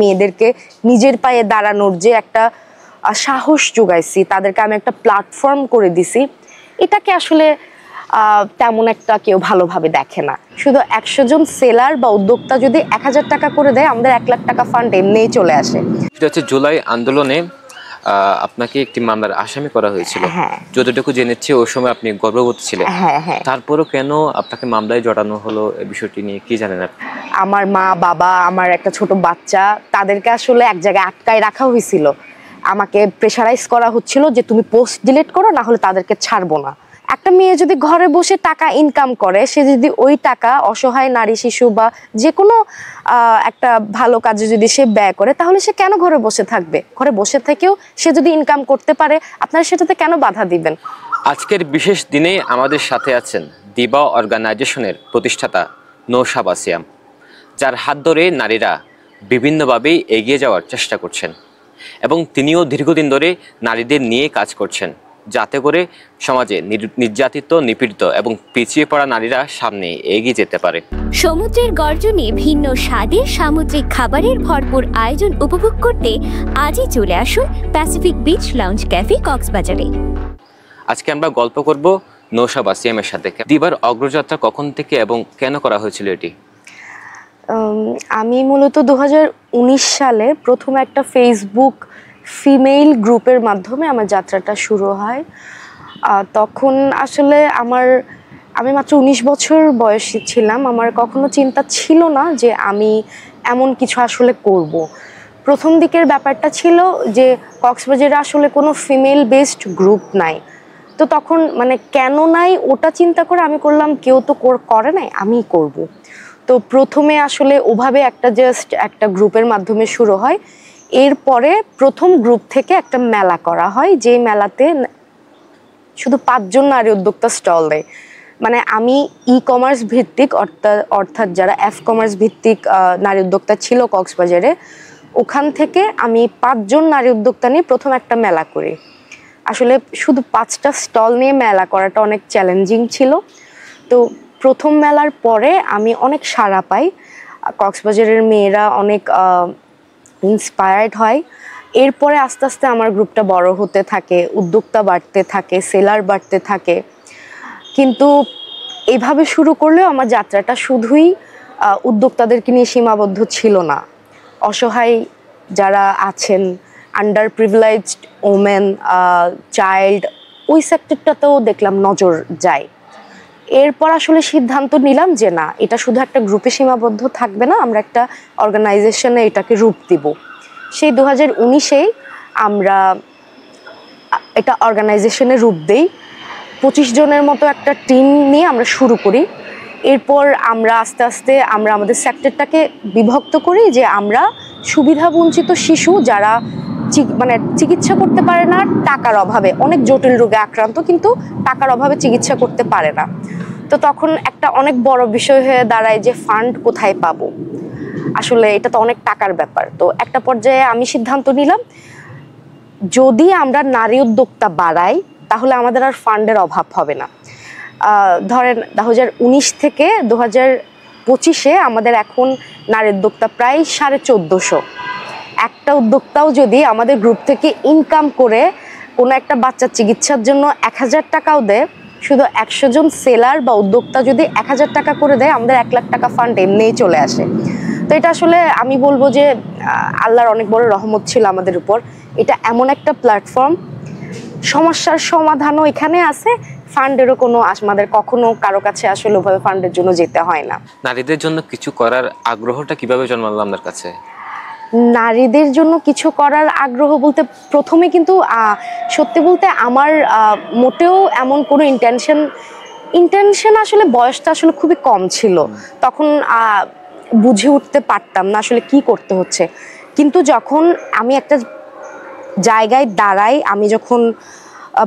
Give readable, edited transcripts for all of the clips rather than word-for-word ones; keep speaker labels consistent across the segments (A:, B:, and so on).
A: মেয়েদেরকে নিজের পায়ে দাঁড়ানোর যে একটা সাহস যোগাইছি, তাদেরকে আমি একটা প্ল্যাটফর্ম করে দিছি, এটাকে আসলে তেমন একটা কেউ ভালোভাবে দেখে না। শুধু 100 জন সেলার বা উদ্যোক্তা যদি 1000 টাকা করে দেয়, আমাদের 1 লাখ টাকা ফান্ড এমনিই চলে আসে।
B: সেটা হচ্ছে জুলাই আন্দোলনে আপনাকে একটি মামলার আসামি করা হয়েছিল। যতটুকু জেনেছি ওই সময় আপনি গর্ভবতী ছিলেন। তারপরও কেন আপনাকে মামলায় জড়ানো হলো, এই বিষয়টি নিয়ে কি জানেন আপনি?
A: আমার মা বাবা, আমার একটা ছোট বাচ্চা, তাদেরকে আসলে এক জায়গায় আটকায় রাখা হয়েছিল। আমাকে প্রেশারাইজ করা হচ্ছিল যে তুমি পোস্ট ডিলিট করো, না হলে তাদেরকে ছাড়বো না। একটা মেয়ে যদি ঘরে বসে টাকা ইনকাম করে, সে যদি ওই টাকা অসহায় নারী শিশু বা যে কোনো একটা ভালো কাজে যদি সে ব্যয় করে, তাহলে সে কেন ঘরে বসে থাকবে? ঘরে বসে থেকেও সে যদি ইনকাম করতে পারে, আপনারা সেটাতে কেন বাধা দিবেন?
B: আজকের বিশেষ দিনে আমাদের সাথে আছেন দিবা অর্গানাইজেশনের প্রতিষ্ঠাতা নৌশা বাসিয়াম, যার হাত ধরে নারীরা বিভিন্নভাবেই এগিয়ে যাওয়ার চেষ্টা করছেন এবং তিনিও দীর্ঘদিন ধরে নারীদের নিয়ে কাজ করছেন, যাতে করে সমাজে নির্যাতিত, নিপীড়িত এবং পিছিয়ে পড়া নারীরা সামনে এগিয়ে যেতে পারে।
C: সমুদ্রের গর্জনে ভিন্ন স্বাদের সামুদ্রিক খাবারের ভরপুর আয়োজন উপভোগ করতে আজই চলে আসুন প্যাসিফিক বিচ লাউঞ্জ ক্যাফে কক্সবাজারে।
B: আজকে আমরা গল্প করব নৌশা বাসিয়ামের সাথে। দিবার অগ্রযাত্রা কখন থেকে এবং কেন করা হয়েছিল এটি?
A: আমি মূলত 2019 সালে প্রথম একটা ফেসবুক ফিমেল গ্রুপের মাধ্যমে আমার যাত্রাটা শুরু হয়। তখন আসলে আমি মাত্র 19 বছর বয়সী ছিলাম। আমার কখনো চিন্তা ছিল না যে আমি এমন কিছু আসলে করব। প্রথম দিকের ব্যাপারটা ছিল যে কক্সবাজারে আসলে কোনো ফিমেল বেসড গ্রুপ নাই। তো তখন কেন নাই ওটা চিন্তা করে আমি করলাম, কেউ তো করে নাই, আমিই করব। তো প্রথমে আসলে ওভাবে একটা গ্রুপের মাধ্যমে শুরু হয়। এরপরে প্রথম গ্রুপ থেকে একটা মেলা করা হয়, যে মেলাতে শুধু 5 জন নারী উদ্যোক্তা স্টল দেয়। আমি ই কমার্স ভিত্তিক, অর্থাৎ যারা এফ কমার্স ভিত্তিক নারী উদ্যোক্তা ছিল কক্সবাজারে, ওখান থেকে আমি 5 জন নারী উদ্যোক্তা নিয়ে প্রথম একটা মেলা করি। আসলে শুধু 5টা স্টল নিয়ে মেলা করাটা অনেক চ্যালেঞ্জিং ছিল। তো প্রথম মেলার পরে আমি অনেক সাড়া পাই, কক্সবাজারের মেয়েরা অনেক ইন্সপায়ার্ড হয়। এরপরে আস্তে আস্তে আমার গ্রুপটা বড় হতে থাকে, উদ্যোক্তা বাড়তে থাকে, সেলার বাড়তে থাকে। কিন্তু এইভাবে শুরু করলেও আমার যাত্রাটা শুধুই উদ্যোক্তাদেরকে নিয়ে সীমাবদ্ধ ছিল না। অসহায় যারা আছেন, আন্ডার প্রিভিলেজড ওমেন, চাইল্ড, ওই সেক্টরটাতেও দেখলাম নজর যায়। এরপর আসলে সিদ্ধান্ত নিলাম যে না, এটা শুধু একটা গ্রুপে সীমাবদ্ধ থাকবে না, আমরা একটা অর্গানাইজেশনে এটাকে রূপ দিব। সেই 2019-এ আমরা একটা অর্গানাইজেশনে রূপ দেই। 25 জনের মতো একটা টিম নিয়ে আমরা শুরু করি। এরপর আমরা আস্তে আস্তে আমাদের সেক্টরটাকে বিভক্ত করি, যে আমরা সুবিধাবঞ্চিত শিশু যারা চিকিৎসা করতে পারে না টাকার অভাবে, অনেক জটিল রোগে আক্রান্ত, কিন্তু টাকার অভাবে চিকিৎসা করতে পারে না। তো তখন একটা অনেক বড় বিষয় হয়ে দাঁড়ায় যে ফান্ড কোথায় পাবো। আসলে এটা তো অনেক টাকার ব্যাপার। তো একটা পর্যায়ে আমি সিদ্ধান্ত নিলাম, যদি আমরা নারী উদ্যোক্তা বাড়াই তাহলে আমাদের আর ফান্ডের অভাব হবে না। ধরেন 2019 থেকে 2025-এ আমাদের এখন নারী উদ্যোক্তা প্রায় 1450। একটা উদ্যোক্তাও যদি আমাদের গ্রুপ থেকে ইনকাম করে কোনো একটা বাচ্চার চিকিৎসার জন্য 1000 টাকাও দেয়, শুধু 100 জন সেলার বা উদ্যোক্তা যদি 1000 টাকা করে দেয়, আমাদের 1 লাখ টাকা ফান্ড এমনিই চলে আসে। তো এটা আসলে আমি বলবো যে আল্লাহর অনেক বড় রহমত ছিল আমাদের উপর। এটা এমন একটা প্ল্যাটফর্ম, সমস্যার সমাধানও এখানে আছে, ফান্ডেরও কোনো আমাদের কখনো কারো কাছে আসলে ওভাবে ফান্ডের জন্য যেতে হয় না।
B: নারীদের জন্য কিছু করার আগ্রহটা কিভাবে জন্মালো আপনার কাছে?
A: নারীদের জন্য কিছু করার আগ্রহ বলতে প্রথমে কিন্তু সত্যি বলতে আমার মোটেও এমন কোনো ইন্টেনশন আসলে বয়সটা আসলে খুবই কম ছিল। তখন বুঝে উঠতে পারতাম না আসলে কি করতে হচ্ছে। কিন্তু যখন আমি একটা জায়গায় দাঁড়াই, আমি যখন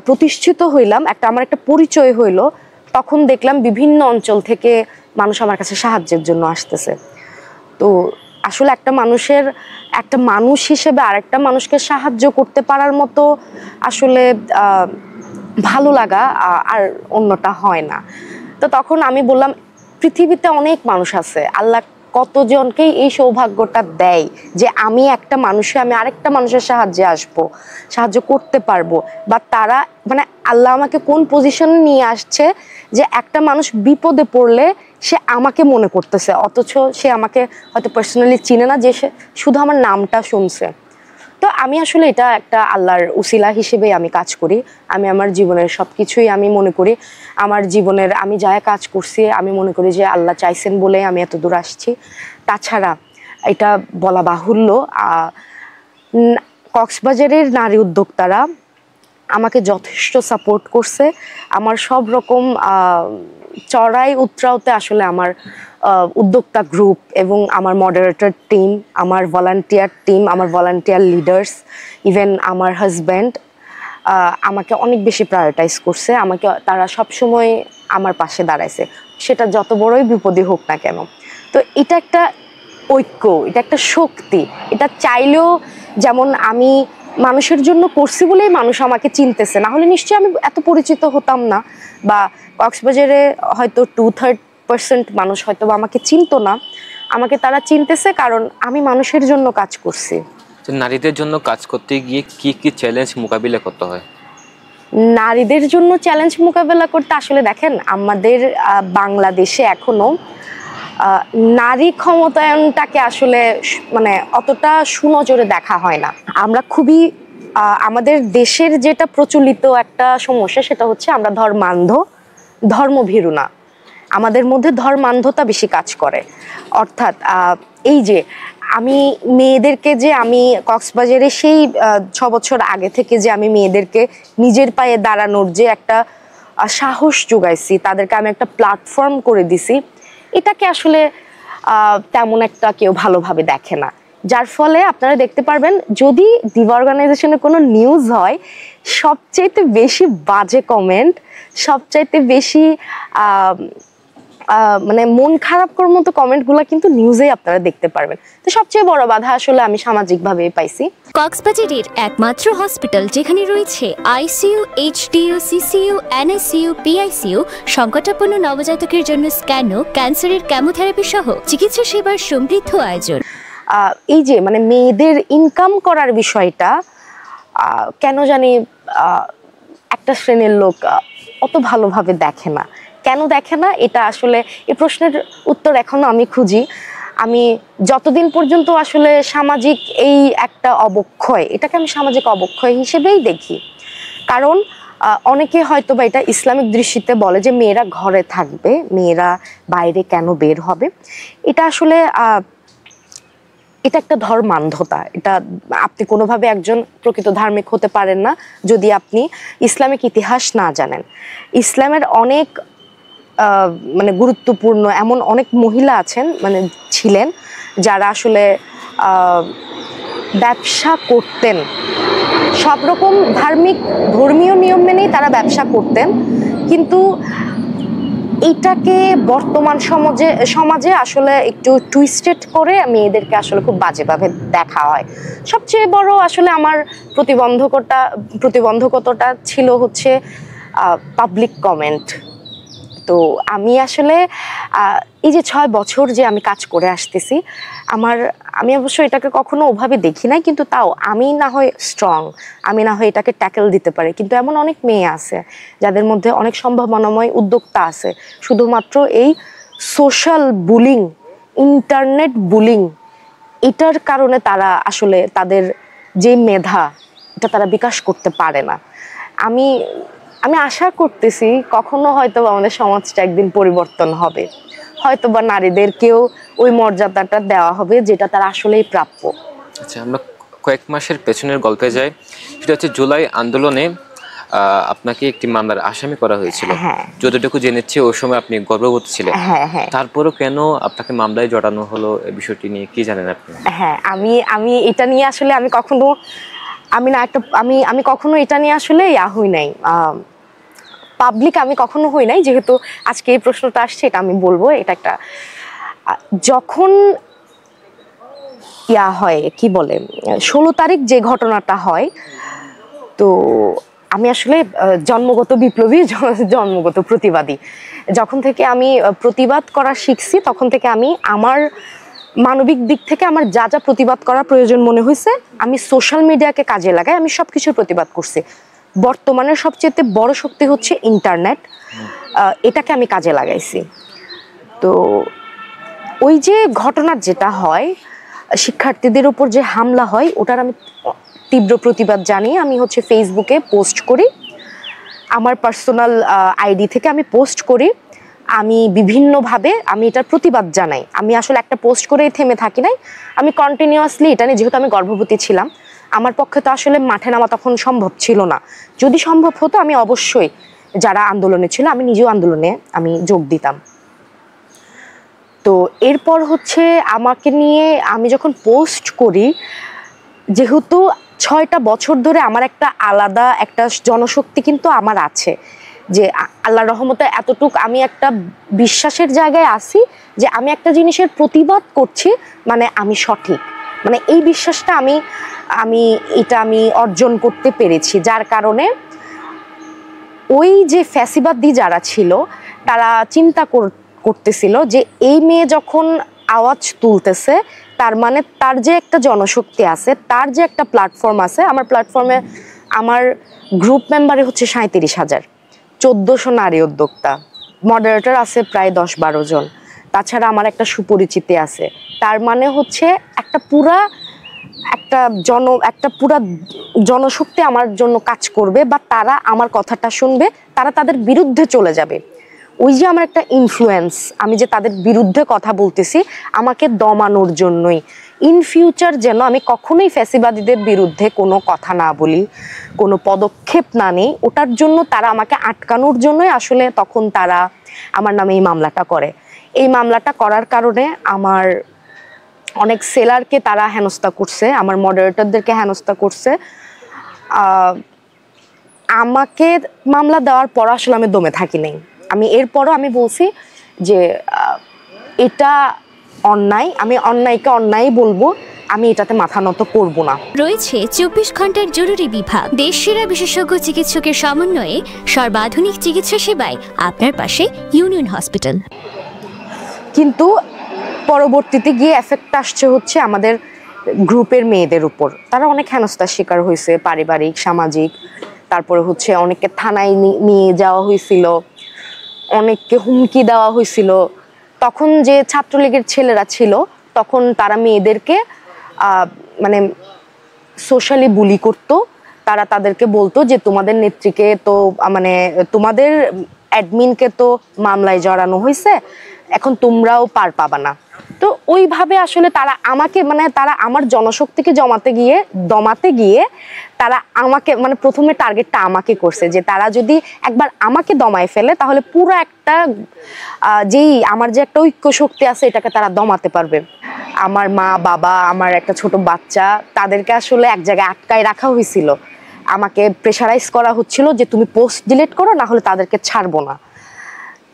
A: প্রতিষ্ঠিত হইলাম, আমার একটা পরিচয় হইলো, তখন দেখলাম বিভিন্ন অঞ্চল থেকে মানুষ আমার কাছে সাহায্যের জন্য আসতেছে। তো আসলে একটা মানুষ হিসেবে আরেকটা মানুষকে সাহায্য করতে পারার মতো আসলে ভালো লাগা আর অন্যটা হয় না। তো তখন আমি বললাম, পৃথিবীতে অনেক মানুষ আছে, আল্লাহ কতজনকেই এই সৌভাগ্যটা দেয় যে আমি একটা মানুষে আমি আরেকটা মানুষের সাহায্যে আসবো, সাহায্য করতে পারবো, বা তারা মানে আল্লাহ আমাকে কোন পজিশনে নিয়ে আসছে যে একটা মানুষ বিপদে পড়লে সে আমাকে মনে করতেছে, অথচ সে আমাকে হয়তো পার্সোনালি চিনে না, যে সে শুধু আমার নামটা শুনছে। তো আমি আসলে এটা একটা আল্লাহর উসিলা হিসেবে আমি কাজ করি। আমি আমার জীবনের সব কিছুই আমি মনে করি, আমার জীবনের আমি যা কাজ করছি আমি মনে করি যে আল্লাহ চাইছেন বলে আমি এত দূর আসছি। তাছাড়া এটা বলা বাহুল্য, কক্সবাজারের নারী উদ্যোক্তারা আমাকে যথেষ্ট সাপোর্ট করছে। আমার সব রকম চড়াই উতরাওতে আসলে আমার উদ্যোক্তা গ্রুপ এবং আমার মডারেটর টিম, আমার ভলান্টিয়ার টিম, আমার ভলান্টিয়ার লিডার্স, ইভেন আমার হাজব্যান্ড আমাকে অনেক বেশি প্রায়োরিটাইজ করছে। আমাকে তারা সবসময় আমার পাশে দাঁড়াইছে, সেটা যত বড়ই বিপদই হোক না কেন। তো এটা একটা ঐক্য, এটা একটা শক্তি। এটা চাইলেও যেমন আমি মানুষের জন্য করছি বলেই মানুষ আমাকে চিনতেছে, না হলে নিশ্চয়ই আমি এত পরিচিত হতাম না, বা কক্সবাজারে হয়তো 2-3% মানুষ হয়তো আমাকে চিনতো না। আমাকে তারা চিনতেছে কারণ আমি মানুষের জন্য কাজ করছি।
B: নারীদের জন্য কাজ করতে গিয়ে কি কি চ্যালেঞ্জ মোকাবিলা করতে হয়?
A: নারীদের জন্য চ্যালেঞ্জ মোকাবেলা করতে আসলে দেখেন, আমাদের বাংলাদেশে এখনো নারী ক্ষমতায়নটাকে আসলে মানে অতটা সুনজরে দেখা হয় না। আমরা খুবই আমাদের দেশের যেটা প্রচলিত একটা সমস্যা, সেটা হচ্ছে আমরা ধর্মান্ধ, ধর্মভীরু না। আমাদের মধ্যে ধর্মান্ধতা বেশি কাজ করে। অর্থাৎ এই যে আমি মেয়েদেরকে যে আমি কক্সবাজারে সেই 6 বছর আগে থেকে যে আমি মেয়েদেরকে নিজের পায়ে দাঁড়ানোর যে একটা সাহস যোগাইছি, তাদেরকে আমি একটা প্ল্যাটফর্ম করে দিছি, এটাকে আসলে তেমন একটা কেউ ভালোভাবে দেখে না। যার ফলে আপনারা দেখতে পারবেন যদি দিবা অর্গানাইজেশনে কোনো নিউজ হয়, সবচাইতে বেশি বাজে কমেন্ট, সবচাইতে বেশি মানে মন খারাপ করার মতো কমেন্টগুলো কিন্তু নিউজেই আপনারা দেখতে পারবেন। তো সবচেয়ে বড় বাধা আসলে আমি সামাজিকভাবে পাইছি।
C: কক্সবাজারের একমাত্র হসপিটাল যেখানে রয়েছে ICU, HDU, CCU, NICU, PICU, সংকটাপন্ন নবজাতকের জন্য স্ক্যানো, ক্যান্সারের কেমোথেরাপি সহ চিকিৎসা সেবার সমৃদ্ধ আয়োজন।
A: এই যে মানে মেয়েদের ইনকাম করার বিষয়টা কেন জানি একটা শ্রেণীর লোক অত ভালোভাবে দেখে না। কেন দেখে না, এটা আসলে এই প্রশ্নের উত্তর এখনো আমি খুঁজি। আমি যতদিন পর্যন্ত আসলে সামাজিক এই একটা অবক্ষয়, এটাকে আমি সামাজিক অবক্ষয় হিসেবেই দেখি। কারণ অনেকে হয়তো বা এটা ইসলামিক দৃষ্টিতে বলে যে মেয়েরা ঘরে থাকবে, মেয়েরা বাইরে কেন বের হবে। এটা আসলে এটা একটা ধর্মান্ধতা। এটা আপনি কোনোভাবে একজন প্রকৃত ধার্মিক হতে পারেন না যদি আপনি ইসলামিক ইতিহাস না জানেন। ইসলামের অনেক মানে গুরুত্বপূর্ণ এমন অনেক মহিলা আছেন, মানে ছিলেন, যারা আসলে ব্যবসা করতেন, সব রকম ধর্মীয় নিয়ম মেনেই তারা ব্যবসা করতেন। কিন্তু এইটাকে বর্তমান সমাজে আসলে একটু টুইস্টেড করে মেয়েদেরকে আসলে খুব বাজেভাবে দেখা হয়। সবচেয়ে বড় আসলে আমার প্রতিবন্ধকতাটা ছিল হচ্ছে পাবলিক কমেন্ট। তো আমি আসলে এই যে 6 বছর যে আমি কাজ করে আসতেছি, আমি অবশ্য এটাকে কখনো ওভাবে দেখি নাই, কিন্তু তাও আমি না হয় স্ট্রং, আমি না হয় এটাকে ট্যাকেল দিতে পারি। কিন্তু এমন অনেক মেয়ে আছে যাদের মধ্যে অনেক সম্ভাবনাময় উদ্যোক্তা আছে, শুধুমাত্র এই সোশ্যাল বুলিং, ইন্টারনেট বুলিং, এটার কারণে তারা আসলে তাদের যে মেধা, এটা তারা বিকাশ করতে পারে না। আমি আশা করতেছি কখনো হয়তো আমাদের সমাজটা একদিন পরিবর্তন হবে, হয়তো বা নারীদেরকেও ওই মর্যাদাটা দেওয়া হবে যেটা তারা আসলেই প্রাপ্য।
B: আচ্ছা, আমরা কয়েক মাসের পেছনের গল্পে যাই। সেটা হচ্ছে জুলাই আন্দোলনে আপনাকে একটি মামলার আসামি করা হয়েছিল। যতটুকু জেনেছি ওই সময় আপনি গর্ভবতী ছিলেন। তারপরও কেন আপনাকে মামলায় জড়ানো হলো, এই বিষয়টি নিয়ে কি জানেন আপনি?
A: হ্যাঁ, আমি এটা নিয়ে আসলে আমি কখনো এটা নিয়ে আসলে হই নাই, পাবলিক আমি কখনো হই নাই। যেহেতু আজকে এই প্রশ্নটা আসছে, এটা আমি বলবো। এটা একটা যখন হয় কি বলে 16 তারিখ যে ঘটনাটা হয়, তো আমি আসলে জন্মগত বিপ্লবী, জন্মগত প্রতিবাদী। যখন থেকে আমি প্রতিবাদ করা শিখছি, তখন থেকে আমি আমার মানবিক দিক থেকে আমার যা যা প্রতিবাদ করা প্রয়োজন মনে হয়েছে আমি সোশ্যাল মিডিয়াকে কাজে লাগাই, আমি সব কিছুর প্রতিবাদ করছি। বর্তমানের সবচেয়ে বড় শক্তি হচ্ছে ইন্টারনেট, এটাকে আমি কাজে লাগাইছি। তো ওই যে ঘটনার যেটা হয়, শিক্ষার্থীদের উপর যে হামলা হয়, ওটার আমি তীব্র প্রতিবাদ জানিয়ে আমি হচ্ছে ফেসবুকে পোস্ট করি, আমার পার্সোনাল আইডি থেকে আমি পোস্ট করি। আমি বিভিন্নভাবে আমি এটার প্রতিবাদ জানাই। আমি আসলে একটা পোস্ট করেই থেমে থাকি নাই, আমি কন্টিনিউয়াসলি এটা নিয়ে, যেহেতু আমি গর্ভবতী ছিলাম, আমার পক্ষে তো আসলে মাঠে নামা তখন সম্ভব ছিল না। যদি সম্ভব হতো আমি অবশ্যই, যারা আন্দোলনে ছিল আমি নিজেও আন্দোলনে আমি যোগ দিতাম। তো এরপর হচ্ছে আমাকে নিয়ে আমি যখন পোস্ট করি, যেহেতু 6টা বছর ধরে আমার একটা আলাদা একটা জনশক্তি কিন্তু আমার আছে, যে আল্লাহর রহমতে এতটুক আমি একটা বিশ্বাসের জায়গায় আছি যে আমি একটা জিনিসের প্রতিবাদ করছি মানে আমি সঠিক, মানে এই বিশ্বাসটা আমি অর্জন করতে পেরেছি। যার কারণে ওই যে ফ্যাসিবাদী যারা ছিল তারা চিন্তা করতেছিল যে এই মেয়ে যখন আওয়াজ তুলতেছে তার মানে তার যে একটা জনশক্তি আছে, তার যে একটা প্ল্যাটফর্ম আছে। আমার প্ল্যাটফর্মে আমার গ্রুপ মেম্বারে হচ্ছে 37,000, 1400 নারী উদ্যোক্তা, মডারেটর আছে প্রায় 10-12 জন, তাছাড়া আমার একটা সুপরিচিতি আছে। তার মানে হচ্ছে একটা পুরা জনশক্তি আমার জন্য কাজ করবে, বা তারা আমার কথাটা শুনবে, তারা তাদের বিরুদ্ধে চলে যাবে। ওই যে আমার একটা ইনফ্লুয়েন্স, আমি যে তাদের বিরুদ্ধে কথা বলতেছি আমাকে দমানোর জন্যই। ইন ফিউচার যেন আমি কখনোই ফ্যাসিবাদীদের বিরুদ্ধে কোনো কথা না বলি, কোনো পদক্ষেপ না নেই, ওটার জন্য তারা আমাকে আটকানোর জন্যই আসলে তখন তারা আমার নামে এই মামলাটা করে। এই মামলাটা করার কারণে আমার অনেক সেলারকে তারা হেনস্থা করছে, আমার মডারেটরদেরকে হেনস্থা করছে। আমাকে মামলা দেওয়ার পর আসলে আমি দমে থাকি নাই। আমি এরপরও আমি বলছি যে এটা অন্যায়, আমি অন্যায়কে অন্যায় বলবো, আমি এটাতে মাথা নত করব না।
C: রয়েছে 24 ঘন্টার জরুরি বিভাগ, দেশ সেরা বিশেষজ্ঞ চিকিৎসকের সমন্বয়ে সর্বাধুনিক চিকিৎসা সেবায় আপনার পাশে ইউনিয়ন হসপিটাল।
A: কিন্তু পরবর্তীতে গিয়ে এফেক্ট আসছে হচ্ছে আমাদের গ্রুপের মেয়েদের উপর। তারা অনেক হেনস্থার শিকার হয়েছে, পারিবারিক, সামাজিক। তারপরে হচ্ছে অনেককে থানায় নিয়ে যাওয়া হয়েছিল, অনেককে হুমকি দেওয়া হয়েছিল। তখন যে ছাত্রলীগের ছেলেরা ছিল তখন তারা মেয়েদেরকে মানে সোশ্যালি বুলি করতো। তারা তাদেরকে বলতো যে তোমাদের নেত্রীকে তো মানে তোমাদের অ্যাডমিনকে তো মামলায় জড়ানো হয়েছে, এখন তোমরাও পার পাবা না। তো ওইভাবে আসলে তারা আমাকে তারা আমার জনশক্তিকে দমাতে গিয়ে তারা আমাকে প্রথমে টার্গেটটা আমাকে করছে, যে তারা যদি একবার আমাকে দমায় ফেলে তাহলে পুরো একটা যেই আমার যে একটা ঐক্য শক্তি আছে এটাকে তারা দমাতে পারবে। আমার মা বাবা, আমার একটা ছোট বাচ্চা, তাদেরকে আসলে এক জায়গায় আটকায় রাখা হয়েছিল। আমাকে প্রেশারাইজ করা হচ্ছিল যে তুমি পোস্ট ডিলিট করো, না হলে তাদেরকে ছাড়বো না।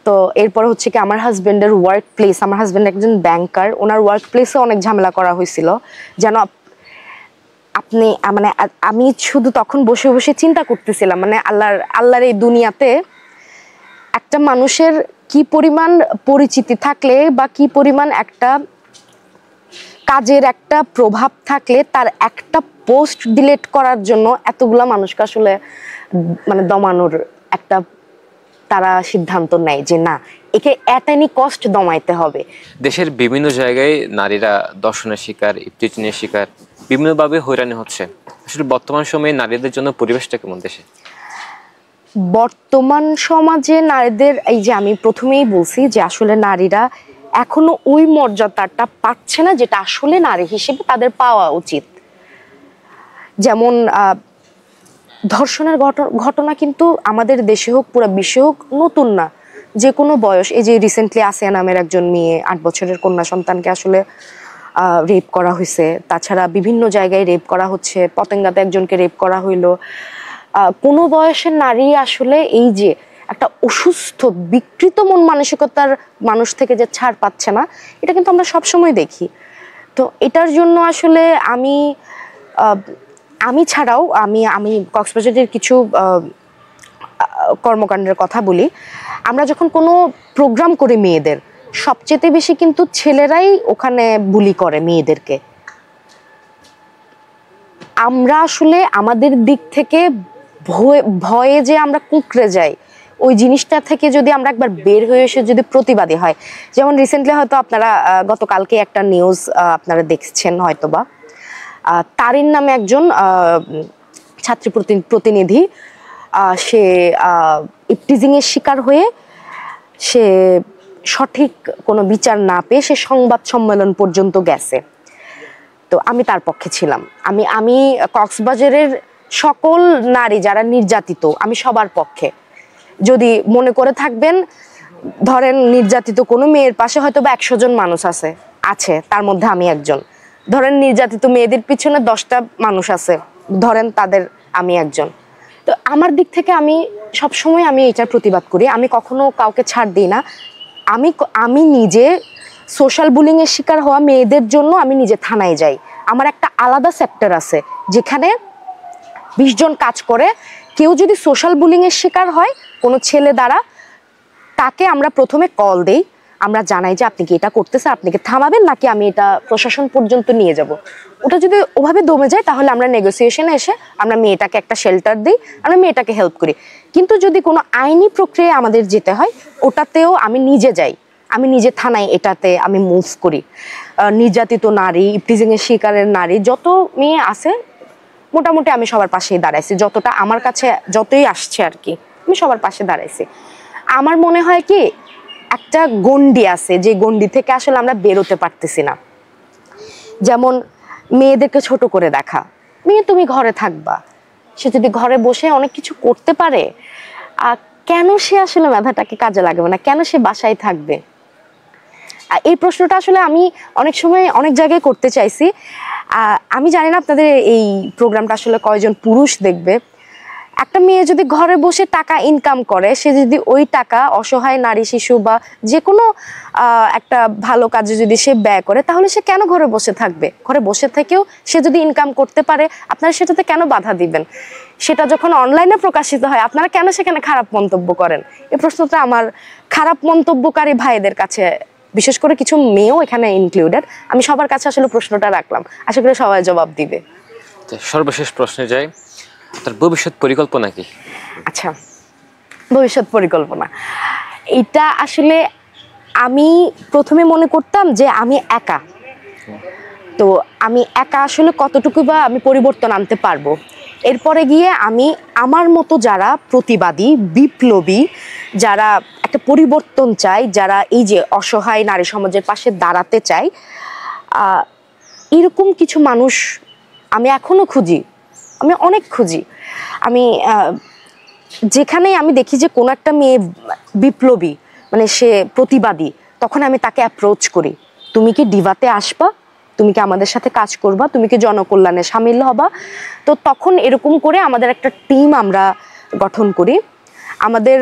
A: তো এরপর হচ্ছে কি আমার হাজবেন্ডের ওয়ার্ক প্লেস, আমার হাজবেন্ড একজন ব্যাংকার, ওনার ওয়ার্ক প্লেসে অনেক ঝামেলা করা হয়েছিল। যেন আপনি আমি শুধু তখন বসে বসে চিন্তা করতেছিলাম আল্লাহর এই দুনিয়াতে একটা মানুষের কি পরিমাণ পরিচিতি থাকলে বা কি পরিমাণ একটা কাজের একটা প্রভাব থাকলে তার একটা পোস্ট ডিলিট করার জন্য এতগুলা মানুষকে আসলে দমানোর একটা তারা সিদ্ধান্ত নেয় যে না, একে এট এনি কস্ট দমাইতে হবে।
B: দেশের বিভিন্ন জায়গায় নারীরা দর্শনের শিকার, ইফতিজিনের শিকার, বিভিন্নভাবে হয়রানি হচ্ছে। আসলে বর্তমান সময়ে নারীদের জন্য পরিবেশটা কেমন দেশে?
A: বর্তমান সমাজে নারীদের, এই যে আমি প্রথমেই বলছি যে আসলে নারীরা এখনো ওই মর্যাদাটা পাচ্ছে না যেটা আসলে নারী হিসেবে তাদের পাওয়া উচিত। যেমন ধর্ষণের ঘটনা কিন্তু আমাদের দেশে হোক পুরো বিশ্বে হোক নতুন না, যে কোনো বয়স। এই যে রিসেন্টলি আসিয়া নামের একজন মেয়ে 8 বছরের কন্যা সন্তানকে আসলে রেপ করা হয়েছে। তাছাড়া বিভিন্ন জায়গায় রেপ করা হচ্ছে, পতেঙ্গাতে একজনকে রেপ করা হইলো। কোনো বয়সের নারী আসলে এই যে একটা অসুস্থ বিকৃত মন মানসিকতার মানুষ থেকে যে ছাড় পাচ্ছে না, এটা কিন্তু আমরা সবসময় দেখি। তো এটার জন্য আসলে আমি ছাড়াও আমি কক্সবাজারের কিছু কর্মকাণ্ডের কথা বলি। আমরা যখন কোনো প্রোগ্রাম করি মেয়েদের, সবচেয়ে বেশি কিন্তু ছেলেরাই ওখানে বুলি করে মেয়েদেরকে। আমরা আসলে আমাদের দিক থেকে ভয়ে যে আমরা কুঁকড়ে যাই, ওই জিনিসটা থেকে যদি আমরা একবার বের হয়ে এসে যদি প্রতিবাদী হয়, যেমন রিসেন্টলি হয়তো আপনারা গতকালকে একটা নিউজ আপনারা দেখছেন হয়তোবা, তারিন নামে একজন ছাত্রী প্রতিনিধি, সে ইপটিজিং এর শিকার হয়ে সে সঠিক কোনো বিচার না পেয়ে সে সংবাদ সম্মেলন পর্যন্ত গেছে। তো আমি তার পক্ষে ছিলাম। আমি কক্সবাজারের সকল নারী যারা নির্যাতিত, আমি সবার পক্ষে। যদি মনে করে থাকবেন, ধরেন নির্যাতিত কোনো মেয়ের পাশে হয়তো বা 100 জন মানুষ আছে, তার মধ্যে আমি একজন। ধরেন নির্যাতিত মেয়েদের পিছনে 10টা মানুষ আছে, ধরেন তাদের আমি একজন। তো আমার দিক থেকে আমি সবসময় আমি এটার প্রতিবাদ করি। আমি কখনো কাউকে ছাড় দিই না। আমি নিজে সোশ্যাল বুলিং এর শিকার হওয়া মেয়েদের জন্য আমি নিজে থানায় যাই। আমার একটা আলাদা সেক্টর আছে যেখানে 20 জন কাজ করে। কেউ যদি সোশ্যাল বুলিং এর শিকার হয় কোনো ছেলে দ্বারা, তাকে আমরা প্রথমে কল দেই, আমরা জানাই যে আপনি কি এটা করতেছেন, আপনি কি থামাবেন নাকি আমি এটা প্রশাসন পর্যন্ত নিয়ে যাব। ওটা যদি ওভাবে দমে যায় তাহলে আমরা নেগোসিয়েশনে এসে আমরা মেয়েটাকে একটা শেল্টার দিই, আমরা মেয়েটাকে হেল্প করি। কিন্তু যদি কোনো আইনি প্রক্রিয়া আমাদের যেতে হয়, ওটাতেও আমি নিজে যাই, আমি নিজে থানায় এটাতে আমি মুভ করি। নির্যাতিত নারী, ইপটিজিং এর শিকারের নারী যত মেয়ে আছে মোটামুটি আমি সবার পাশেই দাঁড়াইছি, যতটা আমার কাছে যতই আসছে আর কি, আমি সবার পাশে দাঁড়াইছি। আমার মনে হয় কি একটা গণ্ডি আছে, যে গণ্ডি থেকে আসলে আমরা বেরোতে পারতেছি না। যেমন মেয়েদেরকে ছোট করে দেখা, মেয়ে তুমি ঘরে থাকবা, সে যদি ঘরে বসে অনেক কিছু করতে পারে, কেন সে আসলে মেধাটাকে কাজে লাগাবে না, কেন সে বাসায় থাকবে? এই প্রশ্নটা আসলে আমি অনেক সময় অনেক জায়গায় করতে চাইছি। আমি জানি না আপনাদের এই প্রোগ্রামটা আসলে কয়জন পুরুষ দেখবে। একটা মেয়ে যদি ঘরে বসে টাকা ইনকাম করে, সে যদি ওই টাকা অসহায় নারী শিশু বা যে কোনো একটা ভালো কাজে যদি সে ব্যয় করে, তাহলে সে কেন ঘরে বসে থাকবে? ঘরে বসে থেকেও সে যদি ইনকাম করতে পারে, আপনারা সেটাতে কেন বাধা দিবেন? সেটা যখন অনলাইনে প্রকাশিত হয়, আপনারা কেন সেখানে খারাপ মন্তব্য করেন? এই প্রশ্নটা আমার খারাপ মন্তব্যকারী ভাইদের কাছে, বিশেষ করে কিছু মেয়েও এখানে ইনক্লুডেড, আমি সবার কাছে আসলে প্রশ্নটা রাখলাম, আশা করি সবাই জবাব দিবে।
B: সর্বশেষ প্রশ্নে যাই, তার ভবিষ্যৎ পরিকল্পনা কি?
A: আচ্ছা, ভবিষ্যৎ পরিকল্পনা এটা আসলে আমি প্রথমে মনে করতাম যে আমি একা, তো আমি একা আসলে কতটুকু বা আমি পরিবর্তন আনতে পারবো। এরপরে গিয়ে আমি আমার মতো যারা প্রতিবাদী, বিপ্লবী, যারা একটা পরিবর্তন চাই, যারা এই যে অসহায় নারী সমাজের পাশে দাঁড়াতে চাই, এরকম কিছু মানুষ আমি এখনো খুঁজি, আমি অনেক খুঁজি। আমি যেখানেই আমি দেখি যে কোনো একটা মেয়ে বিপ্লবী, মানে সে প্রতিবাদী, তখন আমি তাকে অ্যাপ্রোচ করি, তুমি কি ডিভাতে আসবা, তুমি কি আমাদের সাথে কাজ করবা, তুমি কি জনকল্যাণে সামিল হবা? তো তখন এরকম করে আমাদের একটা টিম আমরা গঠন করি। আমাদের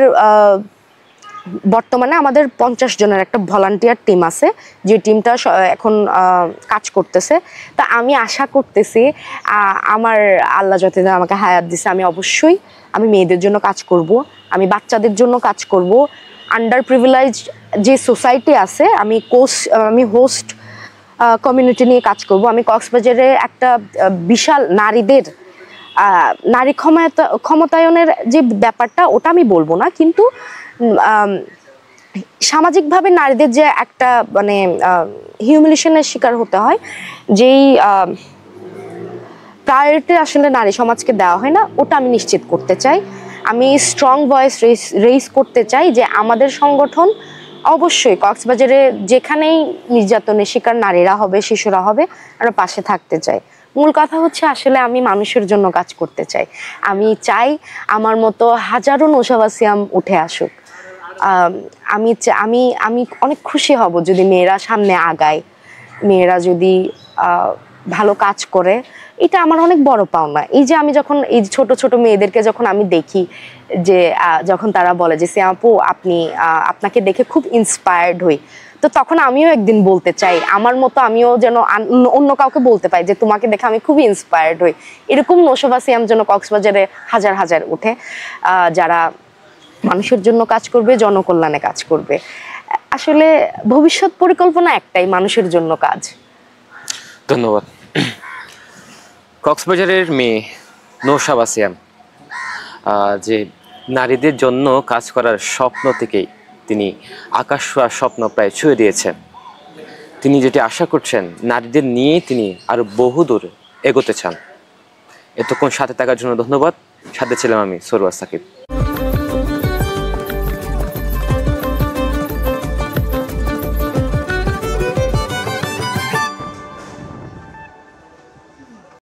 A: বর্তমানে আমাদের 50 জনের একটা ভলান্টিয়ার টিম আছে, যে টিমটা এখন কাজ করতেছে। তা আমি আশা করতেছি আমার আল্লাহ যতদিন আমাকে হায়াত দিছে, আমি অবশ্যই আমি মেয়েদের জন্য কাজ করব, আমি বাচ্চাদের জন্য কাজ করব, আন্ডার প্রিভিলেজ যে সোসাইটি আছে, আমি হোস্ট কমিউনিটি নিয়ে কাজ করব। আমি কক্সবাজারে একটা বিশাল নারীদের নারী ক্ষমতায়নের যে ব্যাপারটা, ওটা আমি বলবো না, কিন্তু সামাজিকভাবে নারীদের যে একটা মানে হিউমিলিয়েশনের শিকার হতে হয়, যেই প্রায়োরিটি আসলে নারী সমাজকে দেওয়া হয় না, ওটা আমি নিশ্চিত করতে চাই। আমি স্ট্রং ভয়েস রেইজ করতে চাই যে আমাদের সংগঠন অবশ্যই কক্সবাজারে যেখানেই নির্যাতনের শিকার নারীরা হবে, শিশুরা হবে, আমরা পাশে থাকতে চাই। মূল কথা হচ্ছে আসলে আমি মানুষের জন্য কাজ করতে চাই। আমি চাই আমার মতো হাজারো নৌশাবা সিয়াম উঠে আসুক। আমি অনেক খুশি হব যদি মেয়েরা সামনে আগায়, মেয়েরা যদি ভালো কাজ করে, এটা আমার অনেক বড় পাওনা। এই যে আমি যখন এই ছোট ছোট মেয়েদেরকে যখন আমি দেখি, যে যখন তারা বলে যে সিয়াম আপু আপনাকে দেখে খুব ইন্সপায়ার্ড হই, তো তখন আমিও একদিন বলতে চাই আমার মতো আমিও যেন অন্য কাউকে বলতে পাই যে তোমাকে দেখে আমি খুবই ইন্সপায়ার্ড হই। এরকম নৌশাবা সিয়াম যেন কক্সবাজারে হাজার হাজার উঠে, যারা মানুষের জন্য কাজ করবে, জনকল্যাণে কাজ করবে। আসলে ভবিষ্যৎ পরিকল্পনা একটাই, মানুষের জন্য কাজ।
B: ধন্যবাদ। কক্সবাজারের মেয়ে নৌশাবা সিয়াম যে নারীদের জন্য কাজ করার স্বপ্ন থেকেই তিনি আকাশ ছোঁয়ার স্বপ্ন প্রায় ছুঁয়ে দিয়েছেন। তিনি যেটি আশা করছেন, নারীদের নিয়ে তিনি আরো বহুদূর এগোতে চান। এতক্ষণ সাথে থাকার জন্য ধন্যবাদ। সাথে ছিলাম আমি সরওয়ার সাকিব।